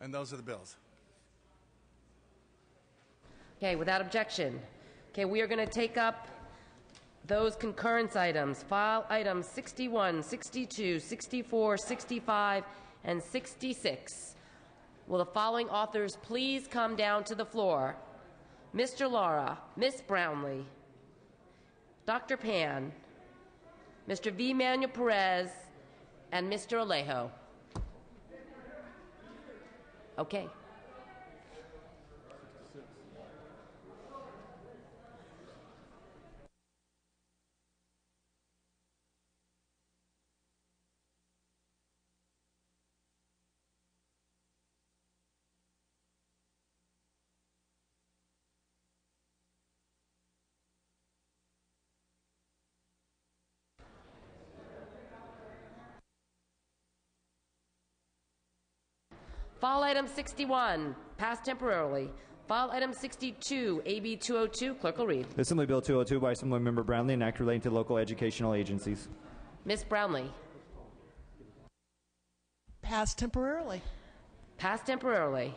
And those are the bills. Okay, without objection. Okay, we are going to take up those concurrence items. File items 61, 62, 64, 65, and 66. Will the following authors please come down to the floor? Mr. Lara, Ms. Brownlee, Dr. Pan, Mr. V. Manuel Perez, and Mr. Alejo. Okay. File item 61, passed temporarily. File item 62, AB 202, clerk will read. Assembly Bill 202 by Assemblymember Brownlee, an act relating to local educational agencies. Ms. Brownlee. Passed temporarily. Passed temporarily.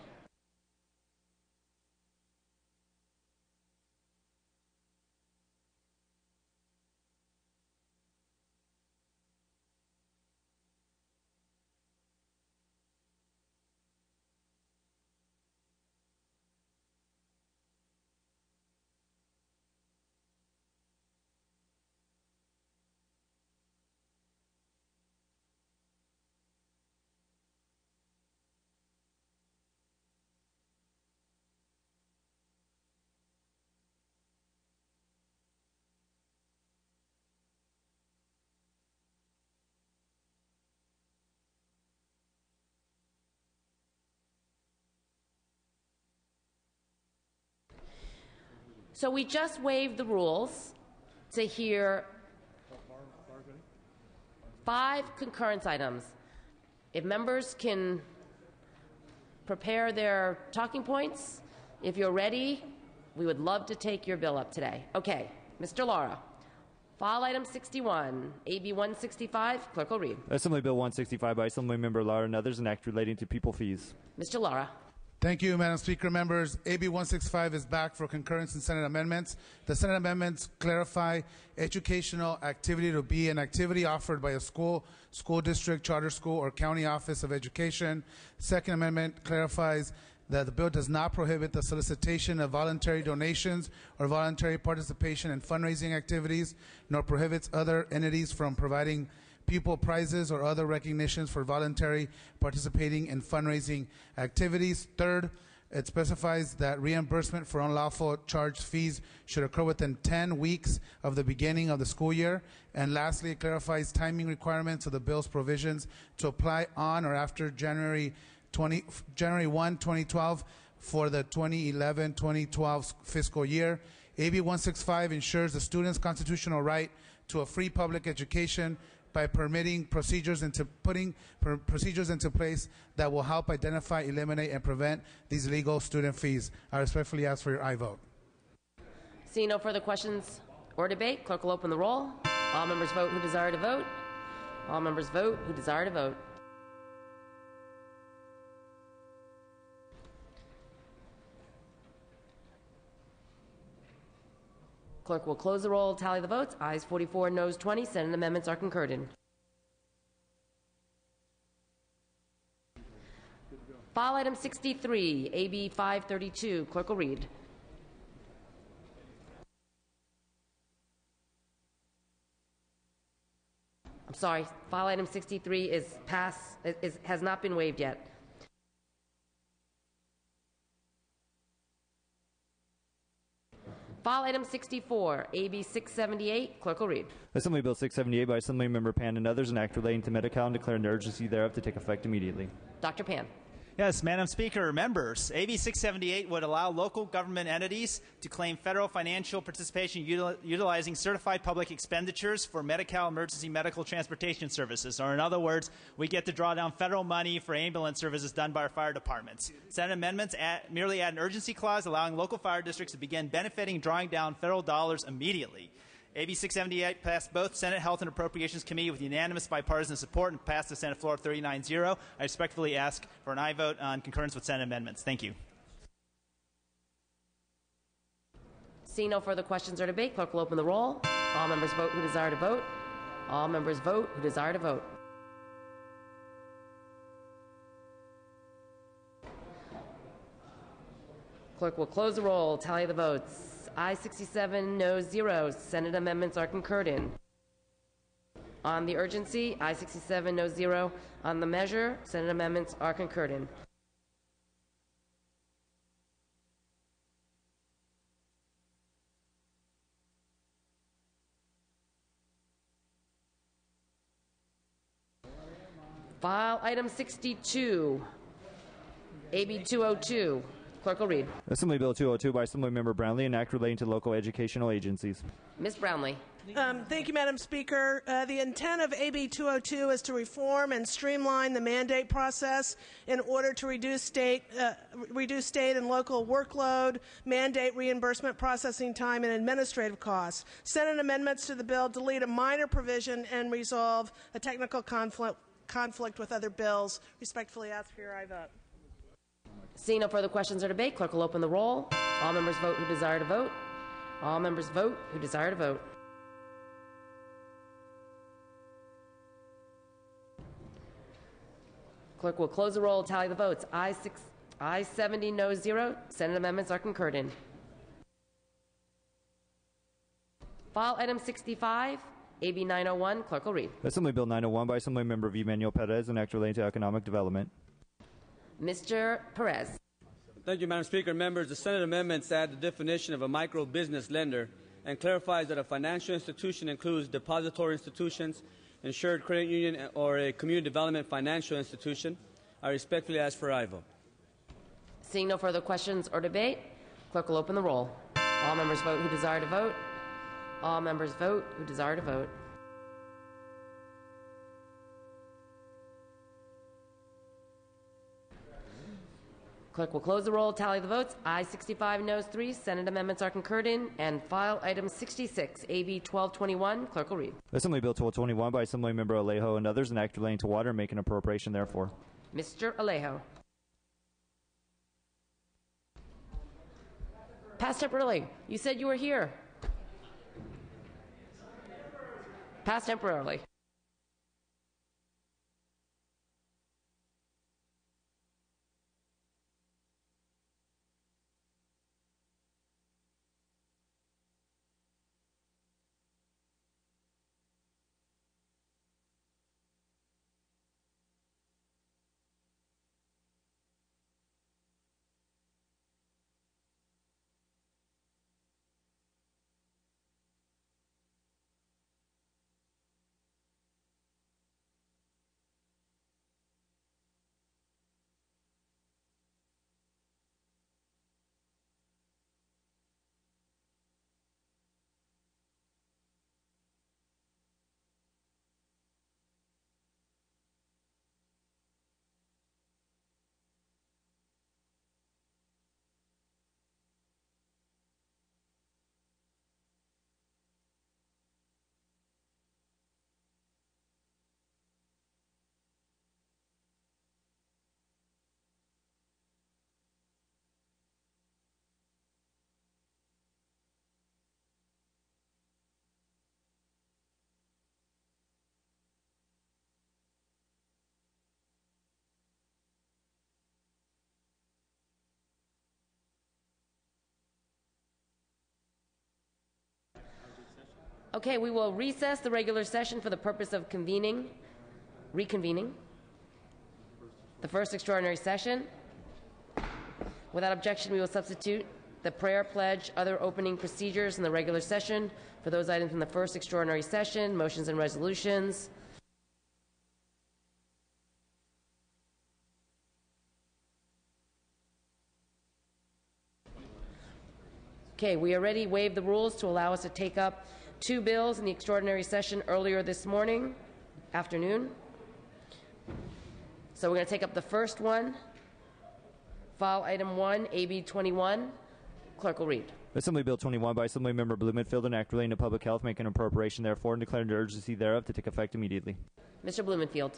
So we just waived the rules to hear 5 concurrence items. If members can prepare their talking points, if you're ready, we would love to take your bill up today. Okay, Mr. Lara. File item 61, AB 165, clerk will read. Assembly Bill 165 by Assemblymember Lara and others, an act relating to people fees. Mr. Lara. Thank you, Madam Speaker. Members, AB 165 is back for concurrence in Senate amendments. The Senate amendments clarify educational activity to be an activity offered by a school, school district, charter school, or county office of education. Second Amendment clarifies that the bill does not prohibit the solicitation of voluntary donations or voluntary participation in fundraising activities, nor prohibits other entities from providing pupil prizes or other recognitions for voluntary participating in fundraising activities. Third, it specifies that reimbursement for unlawful charged fees should occur within 10 weeks of the beginning of the school year. And lastly, it clarifies timing requirements of the bill's provisions to apply on or after January 1, 2012 for the 2011-2012 fiscal year. AB 165 ensures the student's constitutional right to a free public education by putting procedures into place that will help identify, eliminate, and prevent these illegal student fees. I respectfully ask for your aye vote. Seeing no further questions or debate, clerk will open the roll. All members vote who desire to vote. All members vote who desire to vote. Clerk will close the roll, tally the votes. Ayes 44, noes 20. Senate amendments are concurred in. File item 63, AB 532. Clerk will read. I'm sorry, file item 63 is has not been waived yet. File item 64, AB 678. Clerk will read. Assembly Bill 678 by Assemblymember Pan and others, an act relating to Medi-Cal and declaring the urgency thereof to take effect immediately. Dr. Pan. Yes, Madam Speaker, members, AB 678 would allow local government entities to claim federal financial participation utilizing certified public expenditures for Medi-Cal emergency medical transportation services. Or in other words, we get to draw down federal money for ambulance services done by our fire departments. Senate amendments merely add an urgency clause allowing local fire districts to begin benefiting and drawing down federal dollars immediately. AB 678 passed both Senate Health and Appropriations Committee with unanimous bipartisan support and passed the Senate floor 39-0. I respectfully ask for an aye vote on concurrence with Senate amendments. Thank you. Seeing no further questions or debate, clerk will open the roll. All members vote who desire to vote. All members vote who desire to vote. Clerk will close the roll, tally the votes. Aye 67, no 0. Senate amendments are concurred in. On the urgency, aye 67, no 0. On the measure, Senate amendments are concurred in. File item 62, AB 202. Clerk will read. Assembly Bill 202 by Assemblymember Brownlee, an act relating to local educational agencies. Ms. Brownlee. Thank you, Madam Speaker. The intent of AB 202 is to reform and streamline the mandate process in order to reduce state and local workload, mandate reimbursement processing time, and administrative costs. Senate amendments to the bill delete a minor provision and resolve a technical conflict with other bills. Respectfully ask for your aye vote. Seeing no further questions or debate, clerk will open the roll. All members vote who desire to vote. All members vote who desire to vote. Clerk will close the roll, tally the votes. Aye 70, no 0. Senate amendments are concurred in. File item 65, AB 901. Clerk will read. Assembly Bill 901 by Assemblymember Emmanuel Perez, an act relating to economic development. Mr. Perez. Thank you, Madam Speaker. Members, the Senate amendments add the definition of a micro-business lender and clarifies that a financial institution includes depository institutions, insured credit union, or a community development financial institution. I respectfully ask for aye vote. Seeing no further questions or debate, clerk will open the roll. All members vote who desire to vote. All members vote who desire to vote. Clerk will close the roll, tally the votes. Aye 65, noes 3. Senate amendments are concurred in. And file item 66, AB 1221. Clerk will read. Assembly Bill 1221 by Assemblymember Alejo and others, an act relating to water and make an appropriation therefore. Mr. Alejo. Pass temporarily. You said you were here. Pass temporarily. Okay, we will recess the regular session for the purpose of reconvening the first extraordinary session. Without objection, we will substitute the prayer, pledge, other opening procedures in the regular session for those items in the first extraordinary session, motions and resolutions. Okay, we already waived the rules to allow us to take up 2 bills in the extraordinary session earlier this afternoon. So we're going to take up the first one, file item 1, AB 21. Clerk will read. Assembly Bill 21 by Assemblymember Blumenfield, an act relating to public health, making an appropriation therefore and declaring an urgency thereof to take effect immediately. Mr. Blumenfield.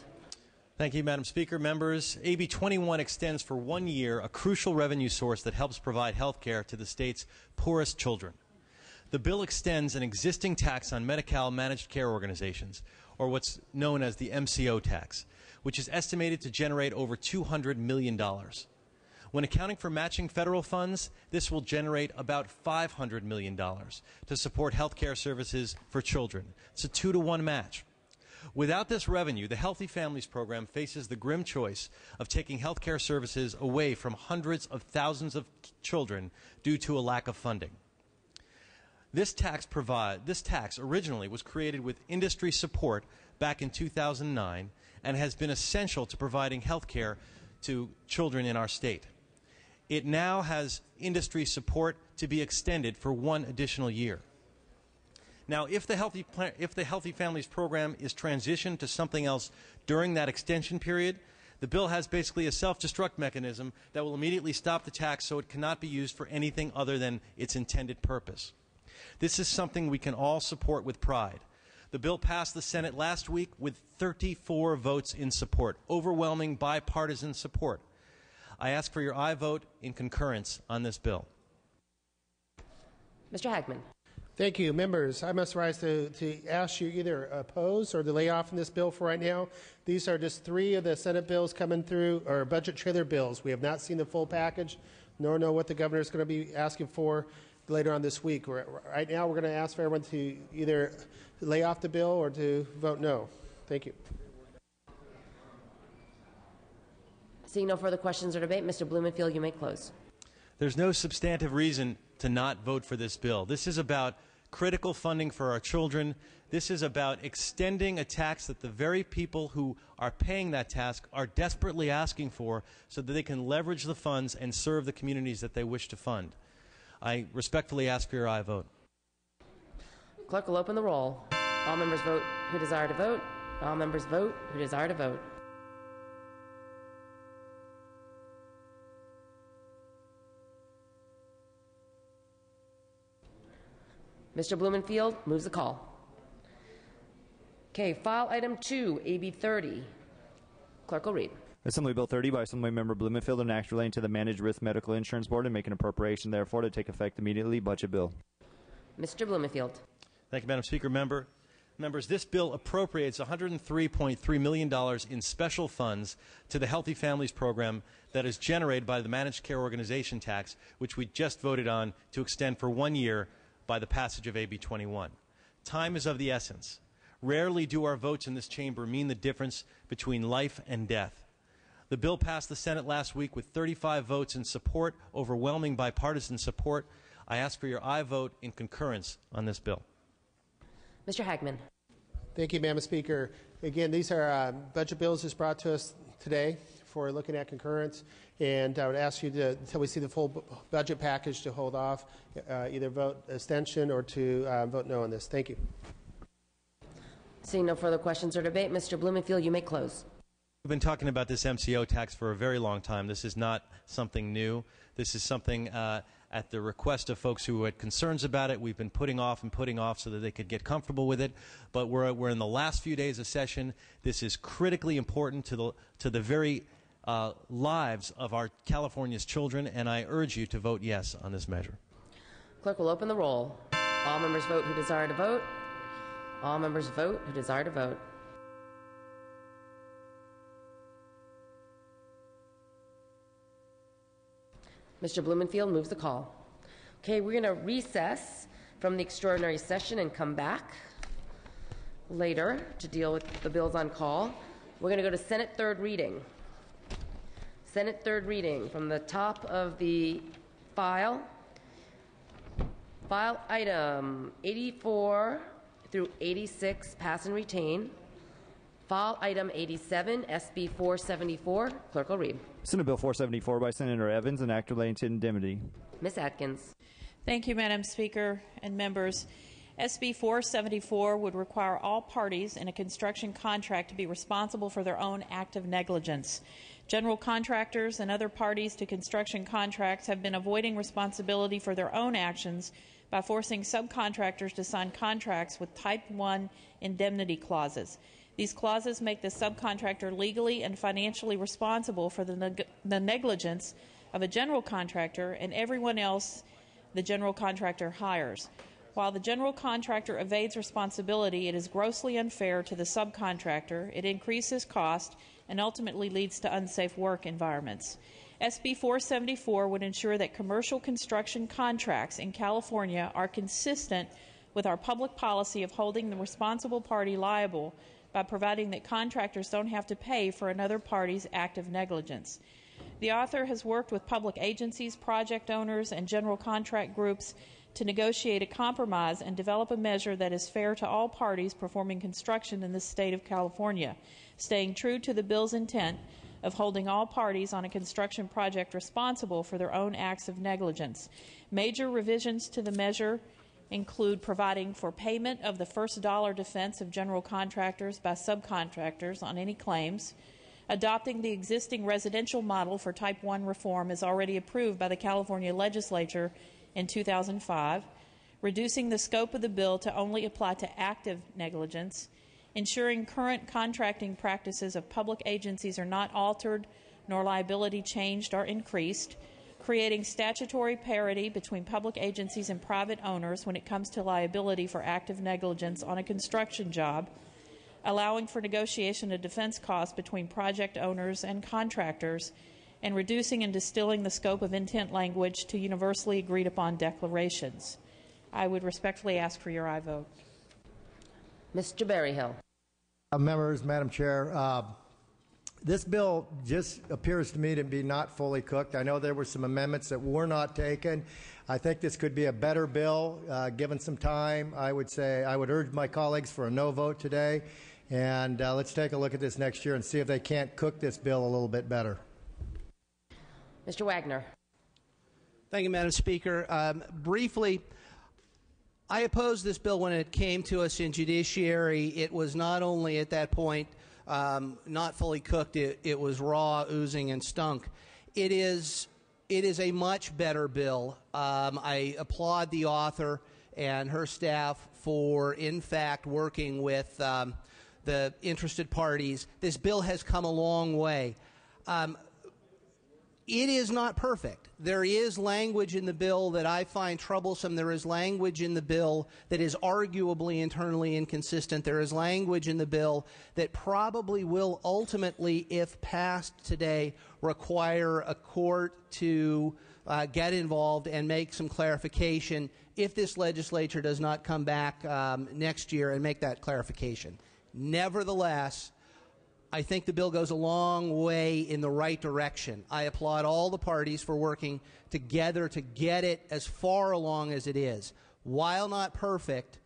Thank you, Madam Speaker. Members, AB 21 extends for 1 year a crucial revenue source that helps provide health care to the state's poorest children. The bill extends an existing tax on Medi-Cal managed care organizations, or what's known as the MCO tax, which is estimated to generate over $200 million. When accounting for matching federal funds, this will generate about $500 million to support health care services for children. It's a 2-to-1 match. Without this revenue, the Healthy Families Program faces the grim choice of taking health care services away from hundreds of thousands of children due to a lack of funding. This tax originally was created with industry support back in 2009 and has been essential to providing health care to children in our state. It now has industry support to be extended for 1 additional year. Now, if the Healthy Families Program is transitioned to something else during that extension period, the bill has basically a self-destruct mechanism that will immediately stop the tax so it cannot be used for anything other than its intended purpose. This is something we can all support with pride. The bill passed the Senate last week with 34 votes in support, overwhelming bipartisan support. I ask for your aye vote in concurrence on this bill. Mr. Hagman. Thank you. Members, I must rise to ask you either oppose or to lay off on this bill for right now. These are just 3 of the Senate bills coming through, or budget trailer bills. We have not seen the full package, nor know what the governor is going to be asking for later on this week. Right now, we're going to ask for everyone to either lay off the bill or to vote no. Thank you. Seeing no further questions or debate, Mr. Blumenfield, you may close. There's no substantive reason to not vote for this bill. This is about critical funding for our children. This is about extending a tax that the very people who are paying that tax are desperately asking for so that they can leverage the funds and serve the communities that they wish to fund. I respectfully ask for your aye vote. Clerk will open the roll. All members vote who desire to vote. All members vote who desire to vote. Mr. Blumenfield moves the call. Okay, file item 2, AB 30. Clerk will read. Assembly Bill 30 by Assemblymember Blumenfield, an act relating to the Managed Risk Medical Insurance Board and make an appropriation therefore to take effect immediately. Budget bill. Mr. Blumenfield. Thank you, Madam Speaker. Members, this bill appropriates $103.3 million in special funds to the Healthy Families Program that is generated by the Managed Care Organization tax, which we just voted on to extend for 1 year by the passage of AB 21. Time is of the essence. Rarely do our votes in this chamber mean the difference between life and death. The bill passed the Senate last week with 35 votes in support, overwhelming bipartisan support. I ask for your aye vote in concurrence on this bill. Mr. Hagman. Thank you, Madam Speaker. Again, these are budget bills just brought to us today for looking at concurrence, and I would ask you to, until we see the full budget package, to hold off, either vote abstention or to vote no on this. Thank you. Seeing no further questions or debate, Mr. Blumenfield, you may close. We've been talking about this MCO tax for a very long time. This is not something new. This is something at the request of folks who had concerns about it. We've been putting off so that they could get comfortable with it. But we're in the last few days of session. This is critically important to the very lives of our California's children, and I urge you to vote yes on this measure. Clerk will open the roll. All members vote who desire to vote. All members vote who desire to vote. Mr. Blumenfield moves the call. Okay, we're going to recess from the extraordinary session and come back later to deal with the bills on call. We're going to go to Senate third reading. Senate third reading from the top of the file. File item 84 through 86, pass and retain. File item 87, SB 474. Clerk will read. Senate Bill 474 by Senator Evans, an act relating to indemnity. Ms. Atkins. Thank you, Madam Speaker and members. SB 474 would require all parties in a construction contract to be responsible for their own act of negligence. General contractors and other parties to construction contracts have been avoiding responsibility for their own actions by forcing subcontractors to sign contracts with Type 1 indemnity clauses. These clauses make the subcontractor legally and financially responsible for the negligence of a general contractor and everyone else the general contractor hires. While the general contractor evades responsibility, it is grossly unfair to the subcontractor, it increases cost, and ultimately leads to unsafe work environments. SB 474 would ensure that commercial construction contracts in California are consistent with our public policy of holding the responsible party liable by providing that contractors don't have to pay for another party's act of negligence. The author has worked with public agencies, project owners, and general contract groups to negotiate a compromise and develop a measure that is fair to all parties performing construction in the state of California, staying true to the bill's intent of holding all parties on a construction project responsible for their own acts of negligence. Major revisions to the measure include providing for payment of the first dollar defense of general contractors by subcontractors on any claims, adopting the existing residential model for Type 1 reform as already approved by the California legislature in 2005, reducing the scope of the bill to only apply to active negligence, ensuring current contracting practices of public agencies are not altered nor liability changed or increased, creating statutory parity between public agencies and private owners when it comes to liability for active negligence on a construction job, allowing for negotiation of defense costs between project owners and contractors, and reducing and distilling the scope of intent language to universally agreed upon declarations. I would respectfully ask for your aye vote. Mr. Berryhill. Members, Madam Chair, this bill just appears to me to be not fully cooked. I know there were some amendments that were not taken. I think this could be a better bill given some time. I would urge my colleagues for a no vote today, and let's take a look at this next year and see if they can't cook this bill a little bit better. Mr. Wagner. Thank you, Madam Speaker. Briefly, I opposed this bill when it came to us in judiciary. It was not only at that point not fully cooked, it was raw, oozing, and stunk. It is a much better bill. I applaud the author and her staff for, in fact, working with the interested parties. This bill has come a long way. It is not perfect. There is language in the bill that I find troublesome. There is language in the bill that is arguably internally inconsistent. There is language in the bill that probably will ultimately, if passed today, require a court to get involved and make some clarification if this legislature does not come back next year and make that clarification. Nevertheless, I think the bill goes a long way in the right direction. I applaud all the parties for working together to get it as far along as it is. While not perfect,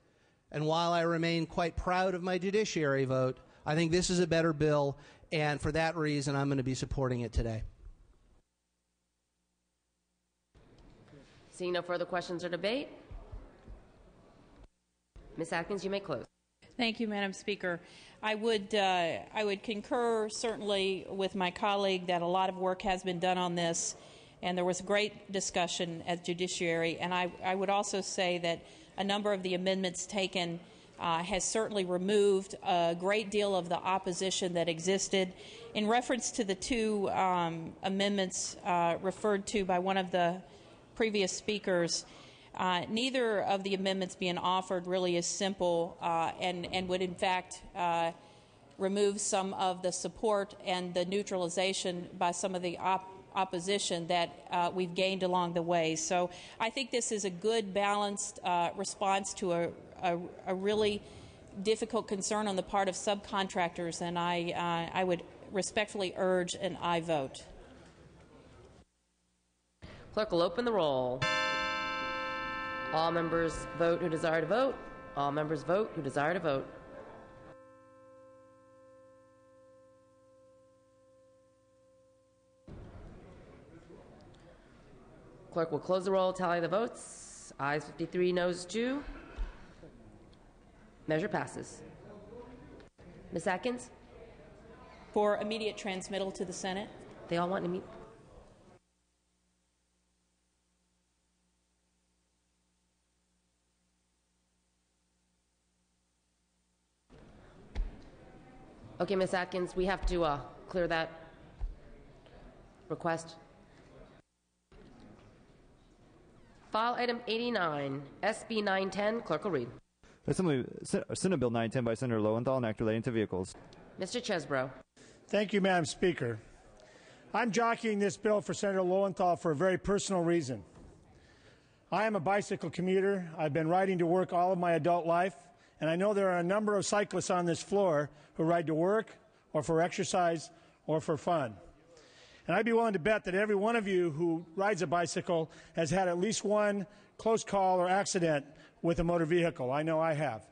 and while I remain quite proud of my judiciary vote, I think this is a better bill, and for that reason, I'm going to be supporting it today. Seeing no further questions or debate, Ms. Atkins, you may close. Thank you, Madam Speaker. I would concur certainly with my colleague that a lot of work has been done on this, and there was great discussion at Judiciary. And I would also say that a number of the amendments taken has certainly removed a great deal of the opposition that existed. In reference to the two amendments referred to by one of the previous speakers, neither of the amendments being offered really is simple and would in fact remove some of the support and the neutralization by some of the opposition that we've gained along the way. So I think this is a good balanced response to a really difficult concern on the part of subcontractors, and I would respectfully urge an aye vote. Clerk will open the roll. All members vote who desire to vote. All members vote who desire to vote. Clerk will close the roll, tally the votes. Ayes 53, noes 2. Measure passes. Ms. Atkins? For immediate transmittal to the Senate. They all want to meet. Okay, Ms. Atkins, we have to clear that request. File item 89, SB 910. Clerk will read. Senate Bill 910 by Senator Lowenthal, an act relating to vehicles. Mr. Chesbro. Thank you, Madam Speaker. I'm jockeying this bill for Senator Lowenthal for a very personal reason. I am a bicycle commuter. I've been riding to work all of my adult life, and I know there are a number of cyclists on this floor who ride to work or for exercise or for fun. And I'd be willing to bet that every one of you who rides a bicycle has had at least one close call or accident with a motor vehicle. I know I have.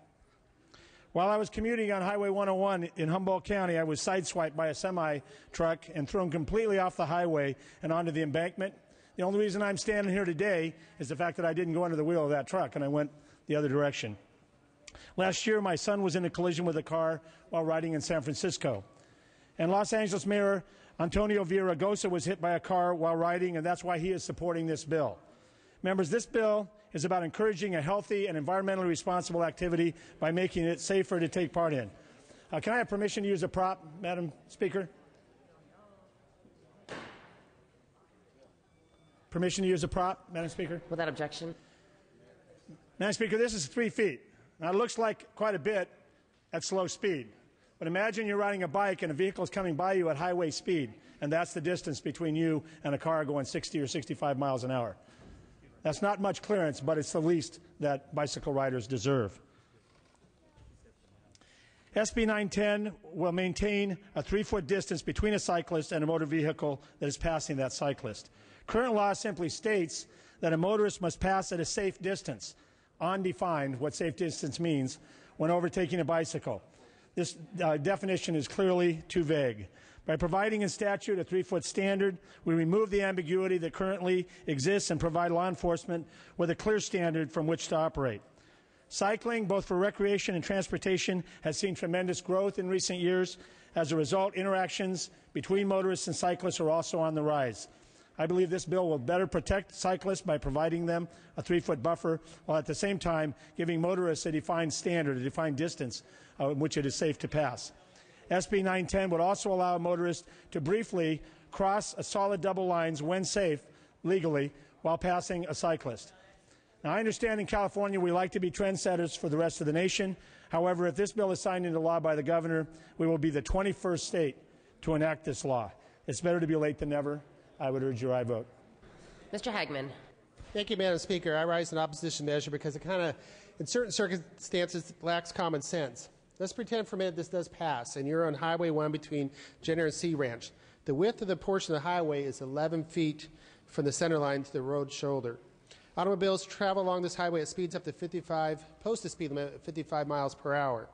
While I was commuting on Highway 101 in Humboldt County, I was sideswiped by a semi-truck and thrown completely off the highway and onto the embankment. The only reason I'm standing here today is the fact that I didn't go under the wheel of that truck and I went the other direction. Last year, my son was in a collision with a car while riding in San Francisco. And Los Angeles Mayor Antonio Villaraigosa was hit by a car while riding, and that's why he is supporting this bill. Members, this bill is about encouraging a healthy and environmentally responsible activity by making it safer to take part in. Can I have permission to use a prop, Madam Speaker? Permission to use a prop, Madam Speaker? Without objection. Madam Speaker, this is 3 feet. Now, it looks like quite a bit at slow speed. But imagine you're riding a bike and a vehicle is coming by you at highway speed, and that's the distance between you and a car going 60 or 65 miles an hour. That's not much clearance, but it's the least that bicycle riders deserve. SB 910 will maintain a 3-foot distance between a cyclist and a motor vehicle that is passing that cyclist. Current law simply states that a motorist must pass at a safe distance, undefined what safe distance means, when overtaking a bicycle. This definition is clearly too vague. By providing in statute a 3-foot standard, we remove the ambiguity that currently exists and provide law enforcement with a clear standard from which to operate. Cycling, both for recreation and transportation, has seen tremendous growth in recent years. As a result, interactions between motorists and cyclists are also on the rise. I believe this bill will better protect cyclists by providing them a 3-foot buffer, while at the same time giving motorists a defined standard, a defined distance in which it is safe to pass. SB 910 would also allow motorists to briefly cross a solid double lines when safe, legally, while passing a cyclist. Now, I understand in California we like to be trendsetters for the rest of the nation. However, if this bill is signed into law by the governor, we will be the 21st state to enact this law. It's better to be late than never. I would urge your aye vote. Mr. Hagman. Thank you, Madam Speaker. I rise in opposition measure because it kind of, in certain circumstances, lacks common sense. Let's pretend for a minute this does pass, and you're on Highway 1 between Jenner and Sea Ranch. The width of the portion of the highway is 11 feet from the center line to the road shoulder. Automobiles travel along this highway at speeds up to 55, posted speed limit of 55 miles per hour.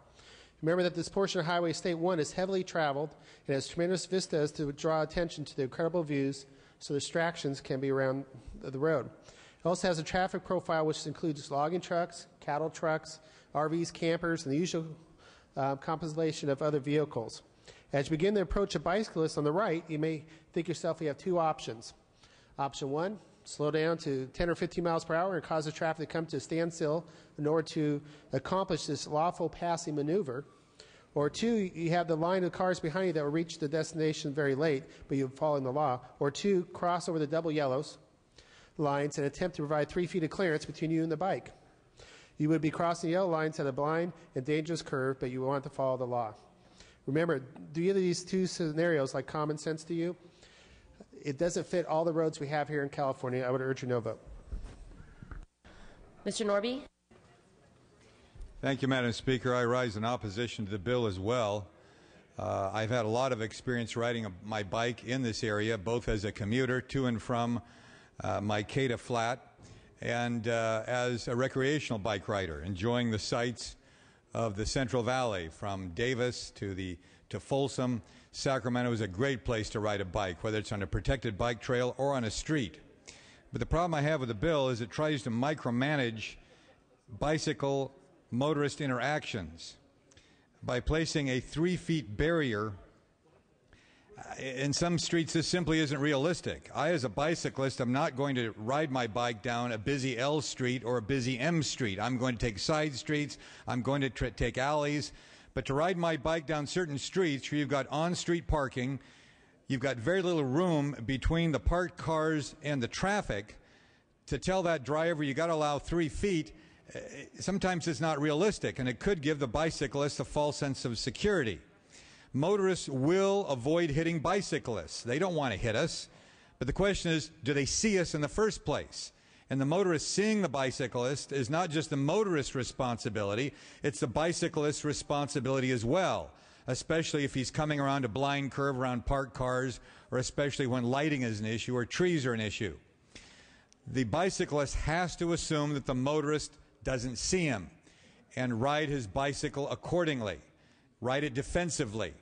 Remember that this portion of Highway State 1 is heavily traveled and has tremendous vistas to draw attention to the incredible views so distractions can be around the road. It also has a traffic profile which includes logging trucks, cattle trucks, RVs, campers, and the usual compilation of other vehicles. As you begin to approach a bicyclist on the right, you may think yourself you have two options. Option 1, slow down to 10 or 15 miles per hour and cause the traffic to come to a standstill in order to accomplish this lawful passing maneuver. Or 2, you have the line of cars behind you that will reach the destination very late, but you're following the law. Or 2, cross over the double yellows lines and attempt to provide 3 feet of clearance between you and the bike. You would be crossing the yellow lines at a blind and dangerous curve, but you want to follow the law. Remember, do either of these two scenarios like common sense to you? It doesn't fit all the roads we have here in California. I would urge a no vote. Mr. Norby. Thank you, Madam Speaker. I rise in opposition to the bill as well. I've had a lot of experience riding my bike in this area, both as a commuter to and from my Cada flat and as a recreational bike rider, enjoying the sights of the Central Valley from Davis to Folsom. Sacramento is a great place to ride a bike, whether it's on a protected bike trail or on a street. But the problem I have with the bill is it tries to micromanage bicycle motorist interactions by placing a 3-foot barrier. In some streets, this simply isn't realistic. I, as a bicyclist, am not going to ride my bike down a busy L street or a busy M street. I'm going to take side streets. I'm going to take alleys. But to ride my bike down certain streets where you've got on-street parking, you've got very little room between the parked cars and the traffic, to tell that driver you got to allow 3 feet, sometimes it's not realistic, and it could give the bicyclist a false sense of security. Motorists will avoid hitting bicyclists. They don't want to hit us. But the question is, do they see us in the first place? And the motorist seeing the bicyclist is not just the motorist's responsibility, it's the bicyclist's responsibility as well, especially if he's coming around a blind curve around parked cars, or especially when lighting is an issue or trees are an issue. The bicyclist has to assume that the motorist doesn't see him and ride his bicycle accordingly, ride it defensively.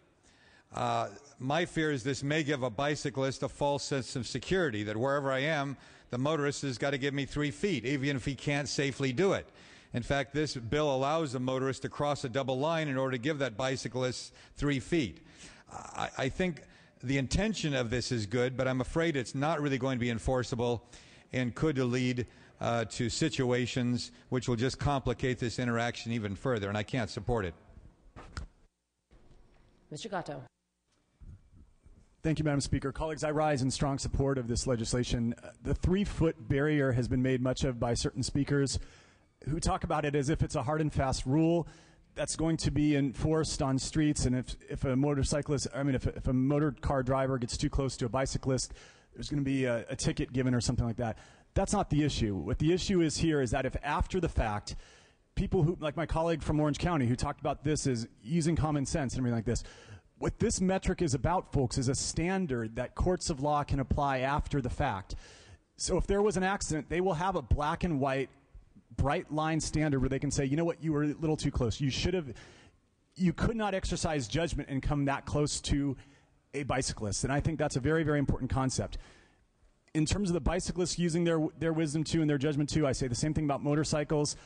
My fear is this may give a bicyclist a false sense of security, that wherever I am, the motorist has got to give me 3 feet, even if he can't safely do it. In fact, this bill allows the motorist to cross a double line in order to give that bicyclist 3 feet. I think the intention of this is good, but I'm afraid it's not really going to be enforceable and could lead to situations which will just complicate this interaction even further, and I can't support it. Mr. Gatto. Thank you, Madam Speaker. Colleagues, I rise in strong support of this legislation. The 3-foot barrier has been made much of by certain speakers who talk about it as if it's a hard and fast rule that's going to be enforced on streets, and if a motorcyclist, if a motor car driver gets too close to a bicyclist, there's going to be a ticket given or something like that. That's not the issue. What the issue is here is that if after the fact, people who, like my colleague from Orange County who talked about this as using common sense and everything like this, what this metric is about, folks, is a standard that courts of law can apply after the fact. So if there was an accident, they will have a black and white, bright line standard where they can say, you know what, you were a little too close. You could not exercise judgment and come that close to a bicyclist. And I think that's a very, very important concept. In terms of the bicyclists using their wisdom too and their judgment too, I say the same thing about motorcycles.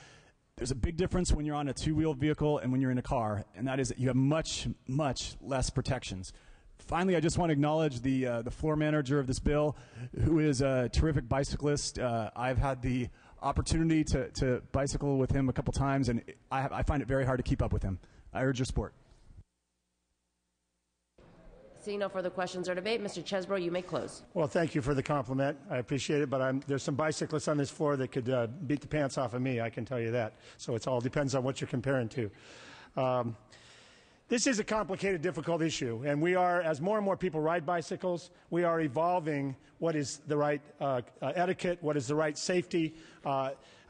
There's a big difference when you're on a two-wheeled vehicle and when you're in a car, and that is that you have much, much less protections. Finally, I just want to acknowledge the floor manager of this bill, who is a terrific bicyclist. I've had the opportunity to bicycle with him a couple times, and I find it very hard to keep up with him. I urge your support. Seeing no further questions or debate, Mr. Chesbro, you may close. Well, thank you for the compliment. I appreciate it, but there's some bicyclists on this floor that could beat the pants off of me, I can tell you that. So it all depends on what you're comparing to. This is a complicated, difficult issue, and we are, as more and more people ride bicycles, we are evolving what is the right etiquette, what is the right safety,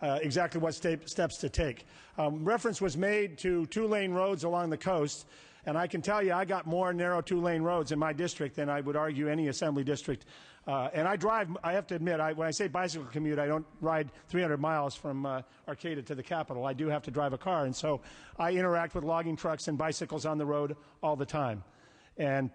exactly what steps to take. Reference was made to two-lane roads along the coast, and I can tell you I got more narrow two-lane roads in my district than I would argue any assembly district. And I drive, I have to admit, when I say bicycle commute, I don't ride 300 miles from Arcata to the Capitol. I do have to drive a car, and so I interact with logging trucks and bicycles on the road all the time. And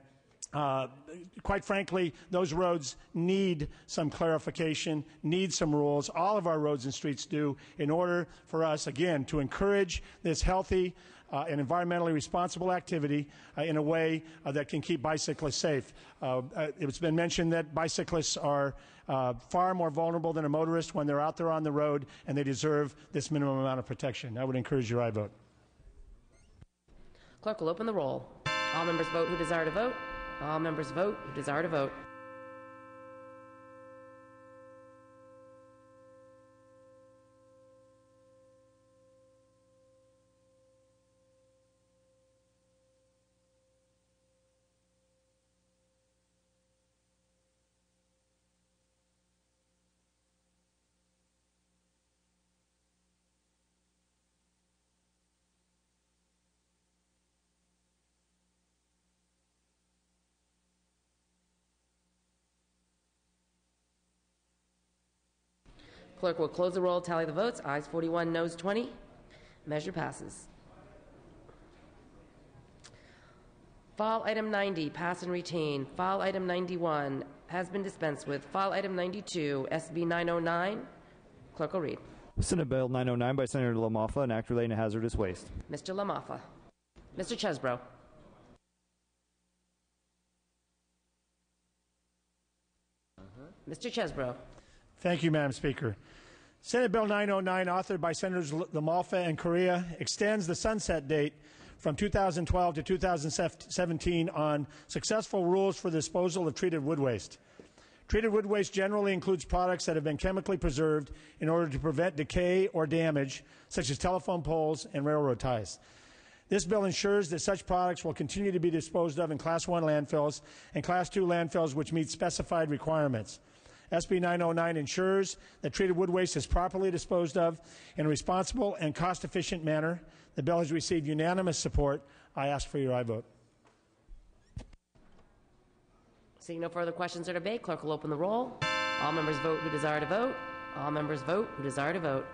quite frankly, those roads need some clarification, need some rules. All of our roads and streets do, in order for us, again, to encourage this healthy and environmentally responsible activity in a way that can keep bicyclists safe. It's been mentioned that bicyclists are far more vulnerable than a motorist when they're out there on the road, and they deserve this minimum amount of protection. I would encourage your aye vote. Clerk will open the roll. All members vote who desire to vote. All members vote who desire to vote. Clerk will close the roll, tally the votes. Ayes 41, noes 20. Measure passes. File item 90, pass and retain. File item 91 has been dispensed with. File item 92, SB 909. Clerk will read. Senate Bill 909 by Senator LaMalfa, an act relating to hazardous waste. Mr. LaMalfa. Mr. Chesbro. Mr. Chesbro. Thank you, Madam Speaker. Senate Bill 909, authored by Senators LaMalfa and Correa, extends the sunset date from 2012 to 2017 on successful rules for the disposal of treated wood waste. Treated wood waste generally includes products that have been chemically preserved in order to prevent decay or damage, such as telephone poles and railroad ties. This bill ensures that such products will continue to be disposed of in Class 1 landfills and Class 2 landfills which meet specified requirements. SB 909 ensures that treated wood waste is properly disposed of in a responsible and cost-efficient manner. The bill has received unanimous support. I ask for your aye vote. Seeing no further questions or debate, clerk will open the roll. All members vote who desire to vote. All members vote who desire to vote.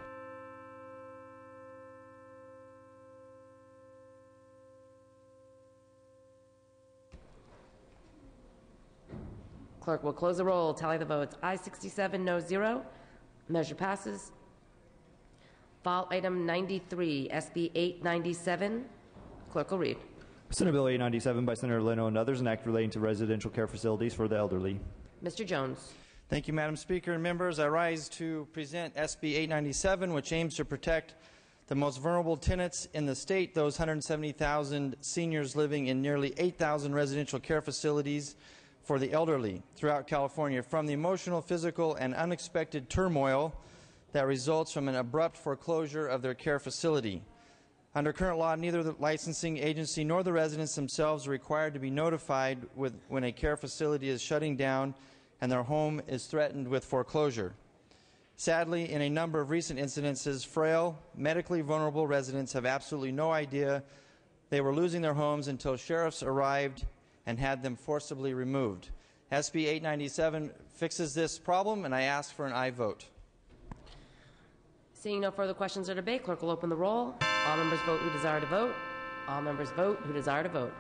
Clerk will close the roll, tally the votes. Ayes 67, no 0. Measure passes. File item 93, SB 897. Clerk will read. Senate Bill 897 by Senator Leno and others, an act relating to residential care facilities for the elderly. Mr. Jones. Thank you, Madam Speaker and members. I rise to present SB 897, which aims to protect the most vulnerable tenants in the state, those 170,000 seniors living in nearly 8,000 residential care facilities for the elderly throughout California, from the emotional, physical, and unexpected turmoil that results from an abrupt foreclosure of their care facility. Under current law, neither the licensing agency nor the residents themselves are required to be notified when a care facility is shutting down and their home is threatened with foreclosure. Sadly, in a number of recent incidences, frail, medically vulnerable residents have absolutely no idea they were losing their homes until sheriffs arrived and had them forcibly removed. SB 897 fixes this problem, and I ask for an aye vote. Seeing no further questions or debate, clerk will open the roll. All members vote who desire to vote. All members vote who desire to vote.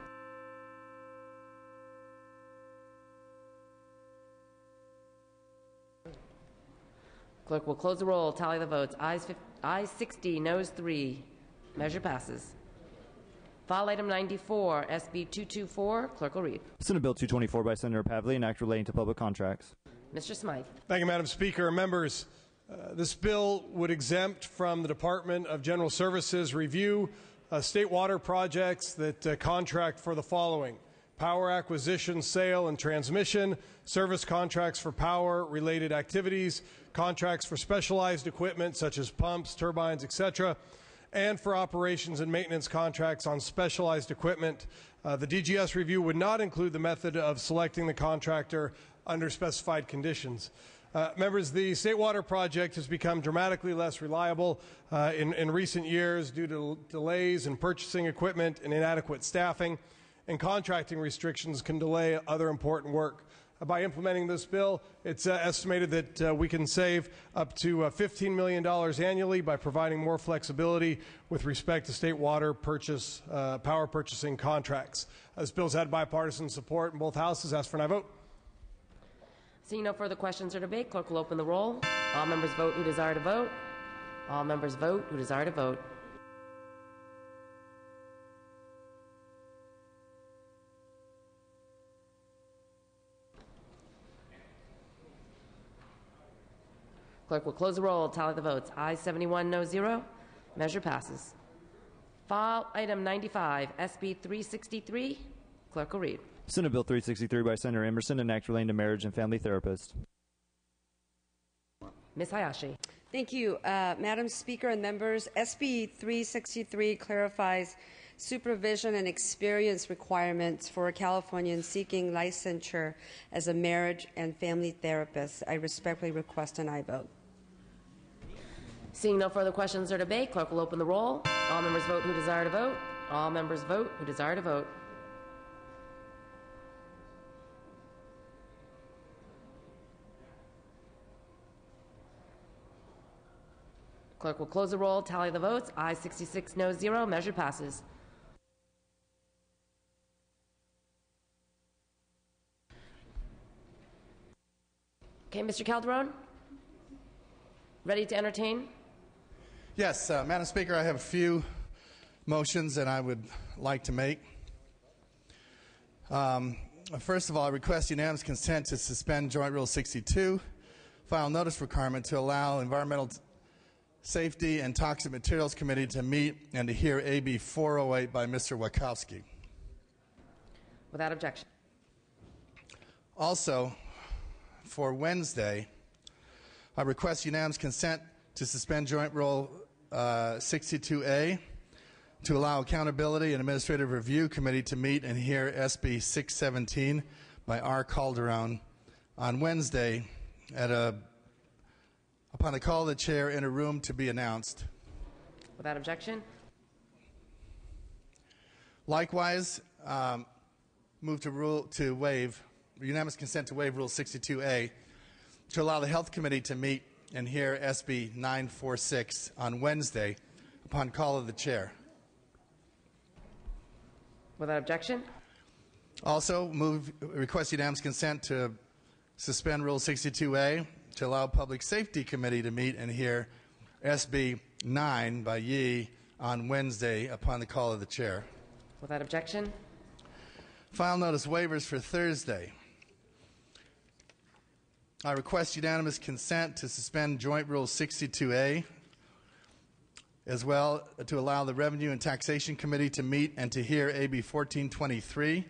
Clerk will close the roll, tally the votes. Ayes 60, noes 3. Measure passes. File item 94, SB 224. Clerk will read. Senate Bill 224 by Senator Pavley, an act relating to public contracts. Mr. Smythe. Thank you, Madam Speaker. Members, this bill would exempt from the Department of General Services review state water projects that contract for the following: power acquisition, sale, and transmission, service contracts for power-related activities, contracts for specialized equipment such as pumps, turbines, etc., and for operations and maintenance contracts on specialized equipment. The DGS review would not include the method of selecting the contractor under specified conditions. Members, the State Water Project has become dramatically less reliable in recent years due to delays in purchasing equipment and inadequate staffing, and contracting restrictions can delay other important work. By implementing this bill, it's estimated that we can save up to $15 million annually by providing more flexibility with respect to state water purchase, power purchasing contracts. This bill's had bipartisan support in both houses. Ask for an aye vote. Seeing no further questions or debate, clerk will open the roll. All members vote who desire to vote. All members vote who desire to vote. Clerk will close the roll, tally the votes. Ayes 71, no 0. Measure passes. File item 95, SB 363. Clerk will read. Senate Bill 363 by Senator Emerson, an act relating to marriage and family therapists. Ms. Hayashi. Thank you, Madam Speaker and members. SB 363 clarifies supervision and experience requirements for Californians seeking licensure as a marriage and family therapist. I respectfully request an aye vote. Seeing no further questions or debate, clerk will open the roll. All members vote who desire to vote. All members vote who desire to vote. Clerk will close the roll, tally the votes. Ayes 66, no 0. Measure passes. Okay, Mr. Calderon? Ready to entertain? Yes, Madam Speaker, I have a few motions that I would like to make. First of all, I request unanimous consent to suspend Joint Rule 62, file notice requirement to allow Environmental Safety and Toxic Materials Committee to meet and to hear AB 408 by Mr. Wachowski. Without objection. Also, for Wednesday, I request unanimous consent to suspend Joint Rule 62A to allow Accountability and Administrative Review Committee to meet and hear SB 617 by R. Calderon on Wednesday upon the call of the chair in a room to be announced. Without objection. Likewise, move to waive unanimous consent to waive Rule 62A to allow the Health Committee to meet and hear SB 946 on Wednesday upon call of the chair. Without objection. Also, request unanimous consent to suspend Rule 62A to allow Public Safety Committee to meet and hear SB 9 by Yee on Wednesday upon the call of the chair. Without objection. File notice waivers for Thursday. I request unanimous consent to suspend Joint Rule 62A, as well to allow the Revenue and Taxation Committee to meet and to hear AB 1423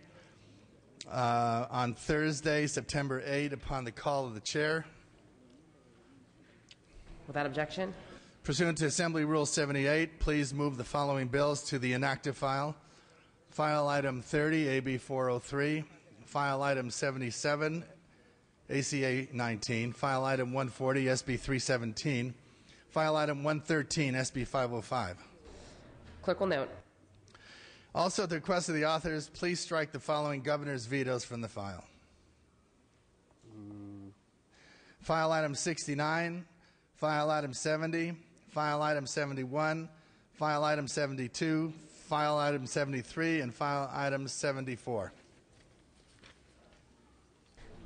on Thursday, September 8, upon the call of the chair. Without objection. Pursuant to Assembly Rule 78, please move the following bills to the inactive file. File Item 30, AB 403. File Item 77, ACA 19. File Item 140, SB 317. File Item 113, SB 505. Clerk will note. Also, at the request of the authors, please strike the following governor's vetoes from the file. File Item 69, File Item 70, File Item 71, File Item 72, File Item 73, and File Item 74.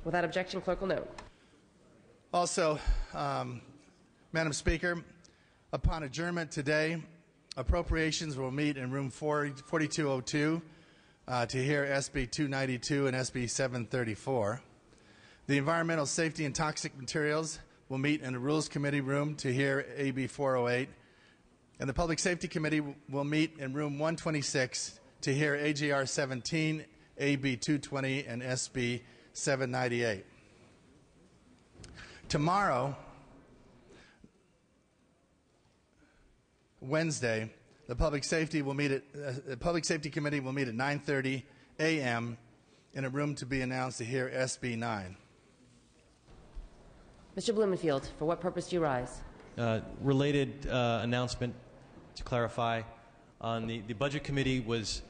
Without objection, clerk will note. Also, Madam Speaker, upon adjournment today, appropriations will meet in room 4202 to hear SB 292 and SB 734. The Environmental Safety and Toxic Materials will meet in the Rules Committee room to hear AB 408. And the Public Safety Committee will meet in room 126 to hear AGR 17, AB 220, and SB 798. Tomorrow, Wednesday, the Public Safety Committee will meet at 9:30 a.m. in a room to be announced to hear SB 9. Mr. Blumenfield, for what purpose do you rise? Related announcement to clarify. On the Budget Committee was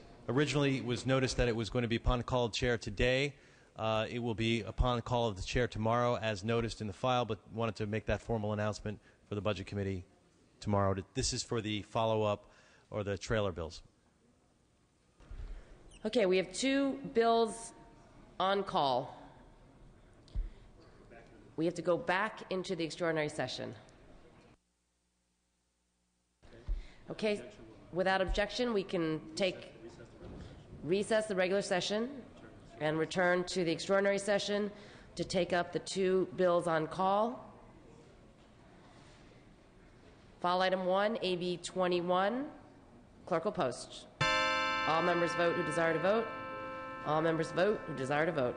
noticed that it was going to be upon call of chair today. It will be upon call of the chair tomorrow, as noticed in the file, but wanted to make that formal announcement for the Budget Committee tomorrow. This is for the follow-up or the trailer bills. Okay, we have two bills on call. We have to go back into the extraordinary session. Okay, without objection, we can recess the regular session and return to the extraordinary session to take up the two bills on call. File Item 1, AB 21. Clerk will post. All members vote who desire to vote. All members vote who desire to vote.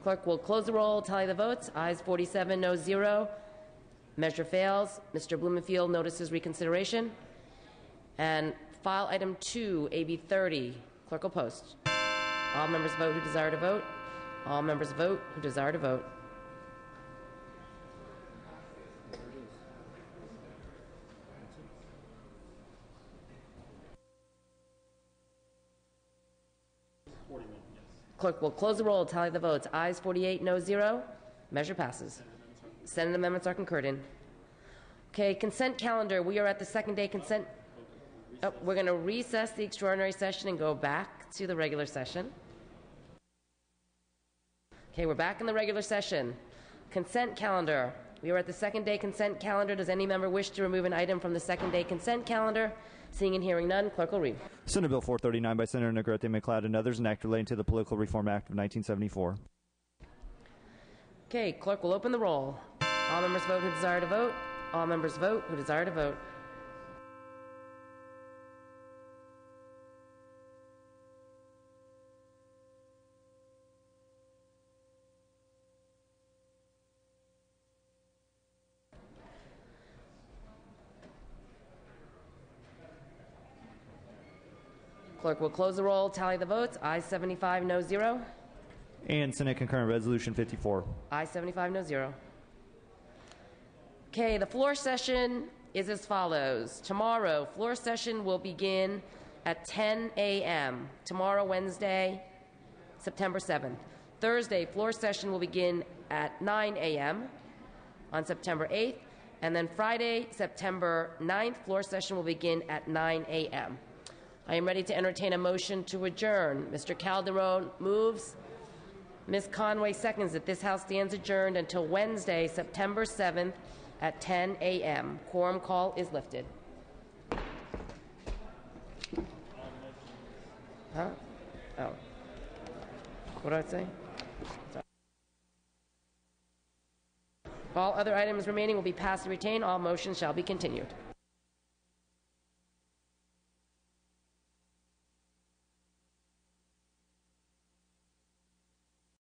Clerk will close the roll, tally the votes. Ayes 47, no 0. Measure fails. Mr. Blumenfield notices reconsideration. And file Item 2, AB 30. Clerk will post. All members vote who desire to vote. All members vote who desire to vote. Clerk will close the roll, tally the votes. Ayes 48, no 0. Measure passes. Senate amendments are concurred in. Okay, consent calendar. We are at the second day consent. Oh, we're going to recess the extraordinary session and go back to the regular session. Okay, we're back in the regular session. Consent calendar. We are at the second day consent calendar. Does any member wish to remove an item from the second day consent calendar? Seeing and hearing none, clerk will read. Senate Bill 439 by Senator Negrete McLeod and others, an act relating to the Political Reform Act of 1974. Okay, clerk will open the roll. All members vote who desire to vote. All members vote who desire to vote. Clerk will close the roll, tally the votes. Ayes 75, no 0. And Senate Concurrent Resolution 54. Ayes 75, no 0. Okay, the floor session is as follows. Tomorrow, floor session will begin at 10 a.m. Tomorrow, Wednesday, September 7th. Thursday, floor session will begin at 9 a.m. on September 8th. And then Friday, September 9th, floor session will begin at 9 a.m. I am ready to entertain a motion to adjourn. Mr. Calderon moves. Ms. Conway seconds that this House stands adjourned until Wednesday, September 7th at 10 a.m. Quorum call is lifted. Huh? Oh. What did I say? Sorry. All other items remaining will be passed and retained. All motions shall be continued.